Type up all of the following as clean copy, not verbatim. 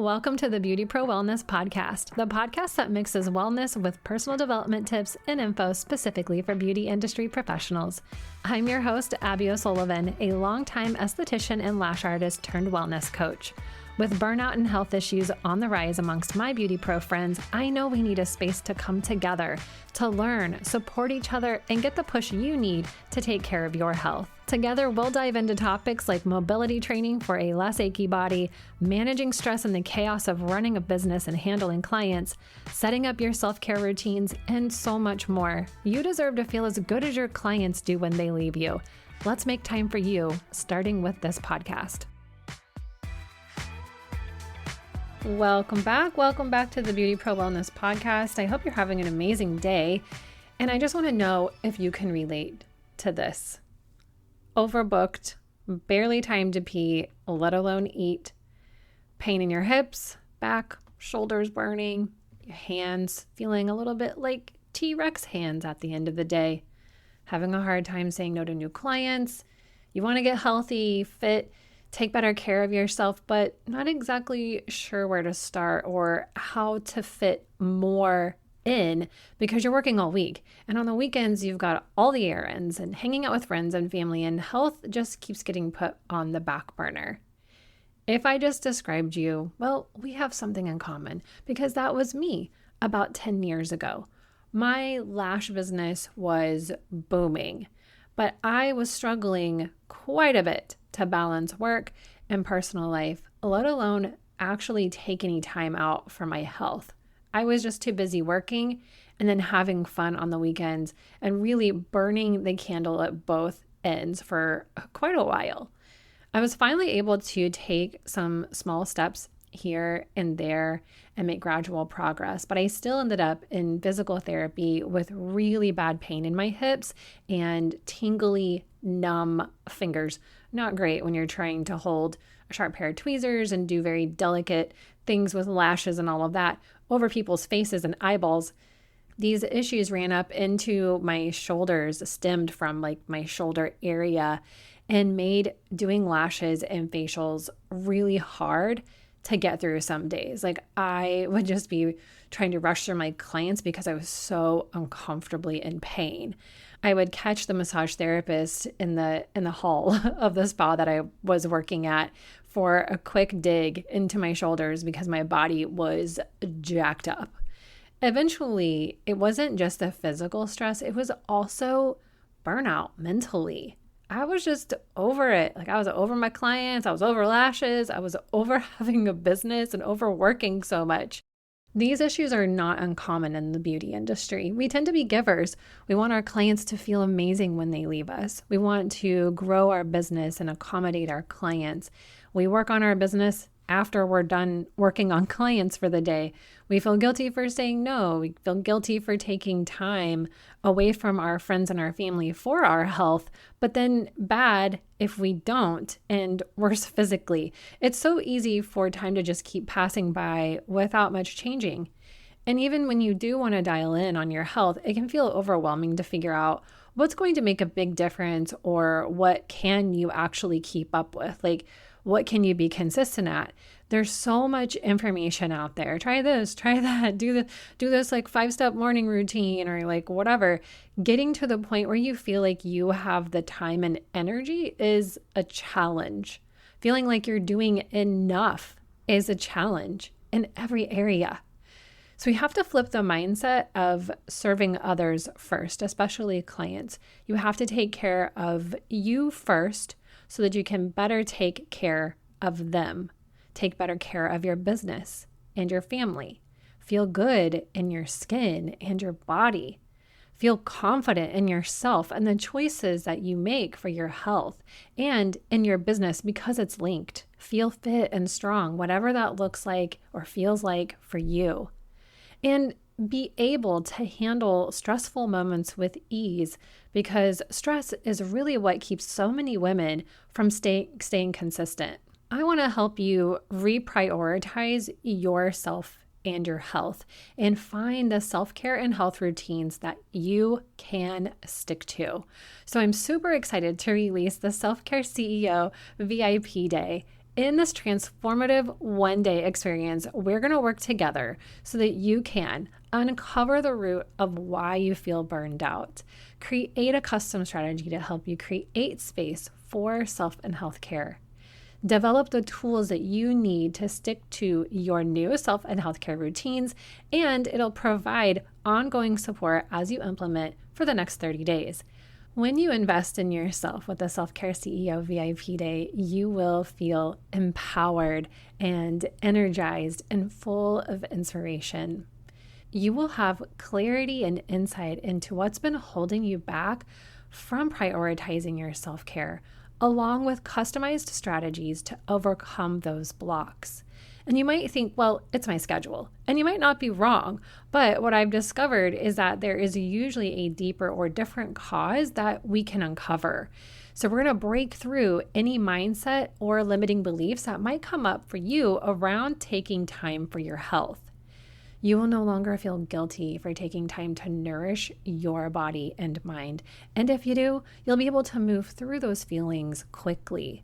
Welcome to the Beauty Pro Wellness Podcast, the podcast that mixes wellness with personal development tips and info specifically for beauty industry professionals. I'm your host, Abby O'Sullivan, a longtime esthetician and lash artist turned wellness coach. With burnout and health issues on the rise amongst my beauty pro friends, I know we need a space to come together, to learn, support each other, and get the push you need to take care of your health. Together, we'll dive into topics like mobility training for a less achy body, managing stress in the chaos of running a business and handling clients, setting up your self-care routines, and so much more. You deserve to feel as good as your clients do when they leave you. Let's make time for you, starting with this podcast. Welcome back to the Beauty Pro Wellness Podcast. I hope you're having an amazing day. And I just want to know if you can relate to this. Overbooked, barely time to pee, let alone eat, pain in your hips, back, shoulders burning, your hands feeling a little bit like T-Rex hands at the end of the day, having a hard time saying no to new clients. You want to get healthy, fit, take better care of yourself, but not exactly sure where to start or how to fit more in because you're working all week. And on the weekends, you've got all the errands and hanging out with friends and family, and health just keeps getting put on the back burner. If I just described you, well, we have something in common because that was me about 10 years ago. My lash business was booming, but I was struggling quite a bit to balance work and personal life, let alone actually take any time out for my health. I was just too busy working and then having fun on the weekends and really burning the candle at both ends for quite a while. I was finally able to take some small steps here and there and make gradual progress, but I still ended up in physical therapy with really bad pain in my hips and tingly, numb fingers. Not great when you're trying to hold a sharp pair of tweezers and do very delicate things with lashes and all of that over people's faces and eyeballs. These issues ran up into my shoulders, stemmed from like my shoulder area, and made doing lashes and facials really hard to get through some days. Like I would just be trying to rush through my clients because I was so uncomfortably in pain. I would catch the massage therapist in the hall of the spa that I was working at for a quick dig into my shoulders because my body was jacked up. Eventually, it wasn't just the physical stress, it was also burnout mentally. I was just over it. Like I was over my clients, I was over lashes, I was over having a business and overworking so much. These issues are not uncommon in the beauty industry. We tend to be givers. We want our clients to feel amazing when they leave us. We want to grow our business and accommodate our clients. We work on our business after we're done working on clients for the day. We feel guilty for saying no. We feel guilty for taking time away from our friends and our family for our health, but then bad if we don't, and worse physically. It's so easy for time to just keep passing by without much changing. And even when you do want to dial in on your health, it can feel overwhelming to figure out what's going to make a big difference or what can you actually keep up with. Like, what can you be consistent at? There's so much information out there. Try this, try that, do this like 5-step morning routine or like whatever. Getting to the point where you feel like you have the time and energy is a challenge. Feeling like you're doing enough is a challenge in every area. So we have to flip the mindset of serving others first, especially clients. You have to take care of you first so that you can better take care of them. Take better care of your business and your family. Feel good in your skin and your body. Feel confident in yourself and the choices that you make for your health and in your business because it's linked. Feel fit and strong, whatever that looks like or feels like for you. And be able to handle stressful moments with ease because stress is really what keeps so many women from staying consistent. I want to help you reprioritize yourself and your health and find the self-care and health routines that you can stick to. So I'm super excited to release the Self-Care CEO VIP Day In this transformative one-day experience, we're going to work together so that you can uncover the root of why you feel burned out, create a custom strategy to help you create space for self and health care, develop the tools that you need to stick to your new self and healthcare routines, and it'll provide ongoing support as you implement for the next 30 days. When you invest in yourself with the Self-Care CEO VIP Day, you will feel empowered and energized and full of inspiration. You will have clarity and insight into what's been holding you back from prioritizing your self-care, along with customized strategies to overcome those blocks. And you might think, well, it's my schedule. And you might not be wrong. But what I've discovered is that there is usually a deeper or different cause that we can uncover. So we're going to break through any mindset or limiting beliefs that might come up for you around taking time for your health. You will no longer feel guilty for taking time to nourish your body and mind. And if you do, you'll be able to move through those feelings quickly.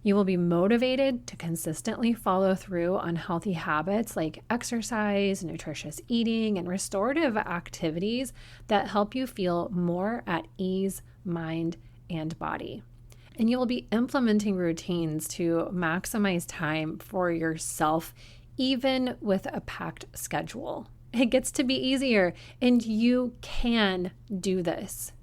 You will be motivated to consistently follow through on healthy habits like exercise, nutritious eating, and restorative activities that help you feel more at ease, mind, and body. And you will be implementing routines to maximize time for yourself, even with a packed schedule. It gets to be easier, and you can do this.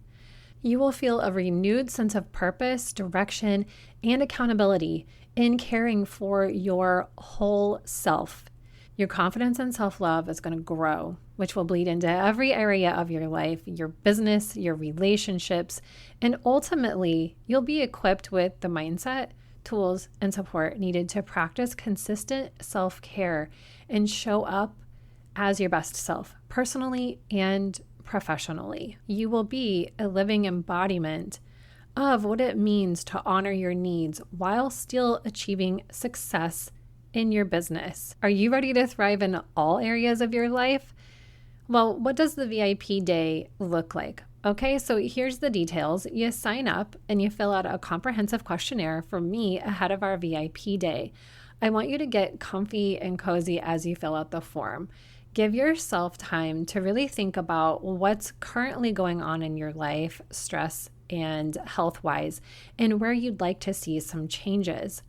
You will feel a renewed sense of purpose, direction, and accountability in caring for your whole self. Your confidence and self-love is going to grow, which will bleed into every area of your life, your business, your relationships, and ultimately, you'll be equipped with the mindset, tools, and support needed to practice consistent self-care and show up as your best self, personally and professionally. You will be a living embodiment of what it means to honor your needs while still achieving success in your business. Are you ready to thrive in all areas of your life? Well, what does the VIP day look like? Okay, so here's the details. You sign up and you fill out a comprehensive questionnaire for me ahead of our VIP day. I want you to get comfy and cozy as you fill out the form. Give yourself time to really think about what's currently going on in your life, stress and health-wise, and where you'd like to see some changes.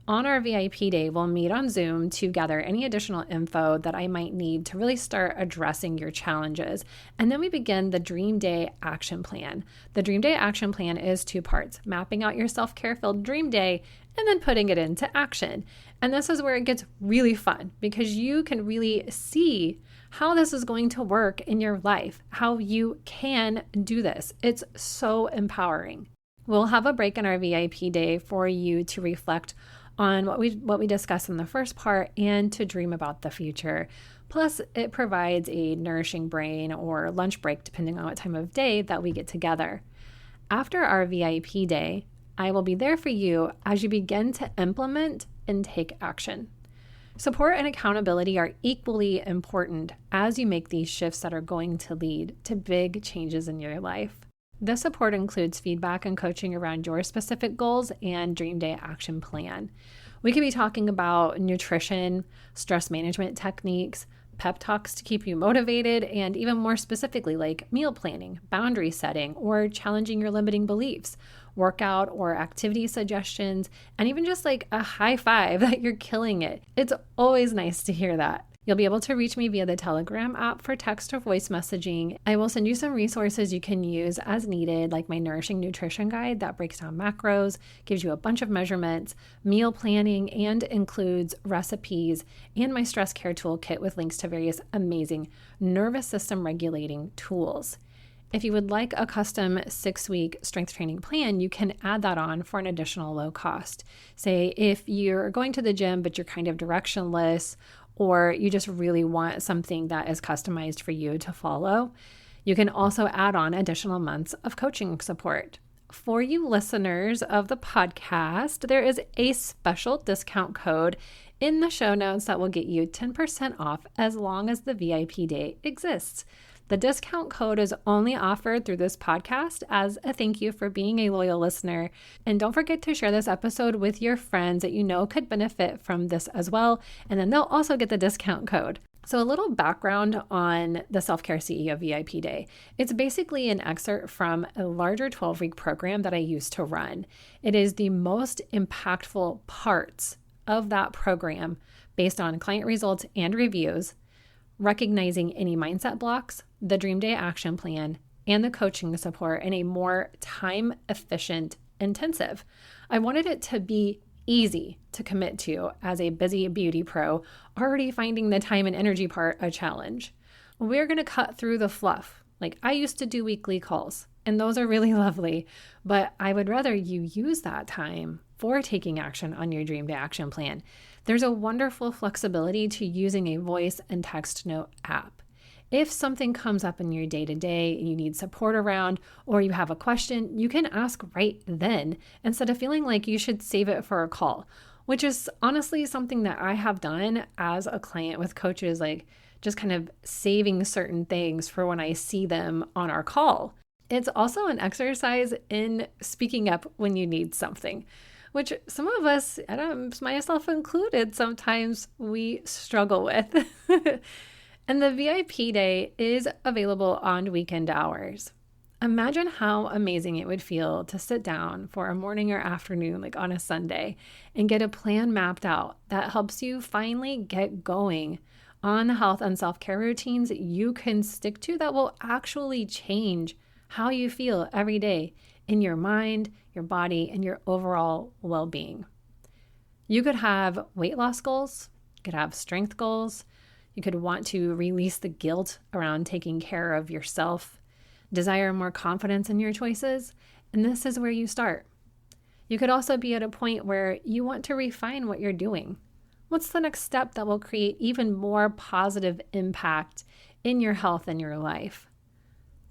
On our VIP day, we'll meet on Zoom to gather any additional info that I might need to really start addressing your challenges. And then we begin the Dream Day Action Plan. The Dream Day Action Plan is 2 parts, mapping out your self-care filled dream day and then putting it into action. And this is where it gets really fun because you can really see how this is going to work in your life, how you can do this. It's so empowering. We'll have a break in our VIP day for you to reflect on what we discussed in the first part and to dream about the future. Plus, it provides a nourishing brain or lunch break, depending on what time of day that we get together. After our VIP day, I will be there for you as you begin to implement and take action. Support and accountability are equally important as you make these shifts that are going to lead to big changes in your life. This support includes feedback and coaching around your specific goals and Dream Day Action Plan. We could be talking about nutrition, stress management techniques, pep talks to keep you motivated, and even more specifically like meal planning, boundary setting, or challenging your limiting beliefs, workout or activity suggestions, and even just like a high five that you're killing it. It's always nice to hear that. You'll be able to reach me via the Telegram app for text or voice messaging. I will send you some resources you can use as needed, like my Nourishing Nutrition Guide that breaks down macros, gives you a bunch of measurements, meal planning, and includes recipes, and my stress care toolkit with links to various amazing nervous system regulating tools. If you would like a custom 6-week strength training plan, you can add that on for an additional low cost. Say if you're going to the gym, but you're kind of directionless, or you just really want something that is customized for you to follow, you can also add on additional months of coaching support. For you listeners of the podcast, there is a special discount code in the show notes that will get you 10% off as long as the VIP day exists. The discount code is only offered through this podcast as a thank you for being a loyal listener. And don't forget to share this episode with your friends that you know could benefit from this as well. And then they'll also get the discount code. So a little background on the Self-Care CEO VIP Day. It's basically an excerpt from a larger 12-week program that I used to run. It is the most impactful parts of that program based on client results and reviews, recognizing any mindset blocks, the Dream Day action plan, and the coaching support in a more time-efficient intensive. I wanted it to be easy to commit to as a busy beauty pro, already finding the time and energy part a challenge. We're going to cut through the fluff. Like, I used to do weekly calls, and those are really lovely, but I would rather you use that time for taking action on your Dream Day action plan. There's a wonderful flexibility to using a voice and text note app. If something comes up in your day-to-day and you need support around, or you have a question, you can ask right then instead of feeling like you should save it for a call, which is honestly something that I have done as a client with coaches, like just kind of saving certain things for when I see them on our call. It's also an exercise in speaking up when you need something, which some of us, myself included, sometimes we struggle with. And the VIP Day is available on weekend hours. Imagine how amazing it would feel to sit down for a morning or afternoon, like on a Sunday, and get a plan mapped out that helps you finally get going on the health and self-care routines you can stick to that will actually change how you feel every day in your mind, your body, and your overall well-being. You could have weight loss goals, you could have strength goals, you could want to release the guilt around taking care of yourself, desire more confidence in your choices, and this is where you start. You could also be at a point where you want to refine what you're doing. What's the next step that will create even more positive impact in your health and your life?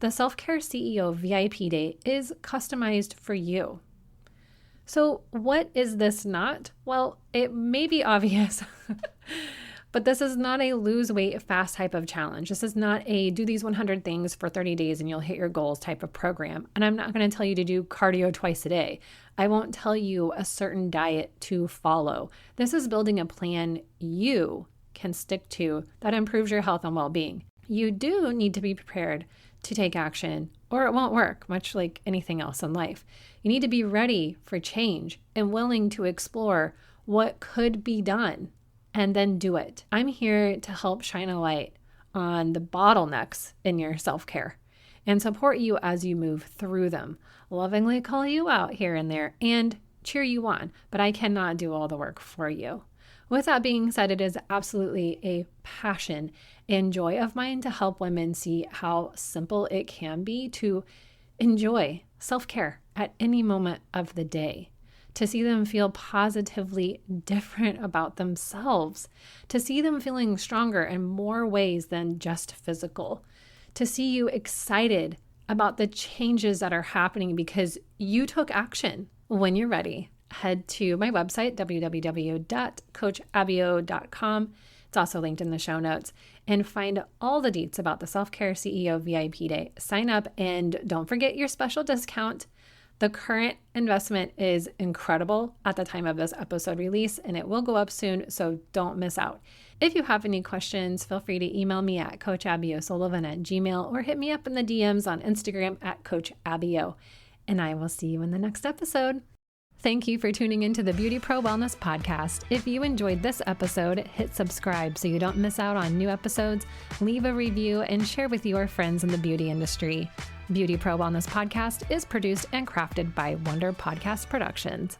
The Self-Care CEO VIP Day is customized for you. So what is this not? Well, it may be obvious, but this is not a lose weight fast type of challenge. This is not a do these 100 things for 30 days and you'll hit your goals type of program. And I'm not going to tell you to do cardio twice a day. I won't tell you a certain diet to follow. This is building a plan you can stick to that improves your health and well-being. You do need to be prepared to take action or it won't work, much like anything else in life. You need to be ready for change and willing to explore what could be done and then do it. I'm here to help shine a light on the bottlenecks in your self-care and support you as you move through them, lovingly call you out here and there and cheer you on, but I cannot do all the work for you. With that being said, it is absolutely a passion and joy of mine to help women see how simple it can be to enjoy self-care at any moment of the day, to see them feel positively different about themselves, to see them feeling stronger in more ways than just physical, to see you excited about the changes that are happening because you took action. When you're ready, head to my website, www.coachabio.com. It's also linked in the show notes, and find all the deets about the Self-Care CEO VIP Day. Sign up and don't forget your special discount. The current investment is incredible at the time of this episode release, and it will go up soon, so don't miss out. If you have any questions, feel free to email me at coachabiosullivan@gmail.com or hit me up in the DMs on Instagram at coachabio. And I will see you in the next episode. Thank you for tuning into the Beauty Pro Wellness Podcast. If you enjoyed this episode, hit subscribe so you don't miss out on new episodes, leave a review, and share with your friends in the beauty industry. Beauty Pro Wellness Podcast is produced and crafted by Wonder Podcast Productions.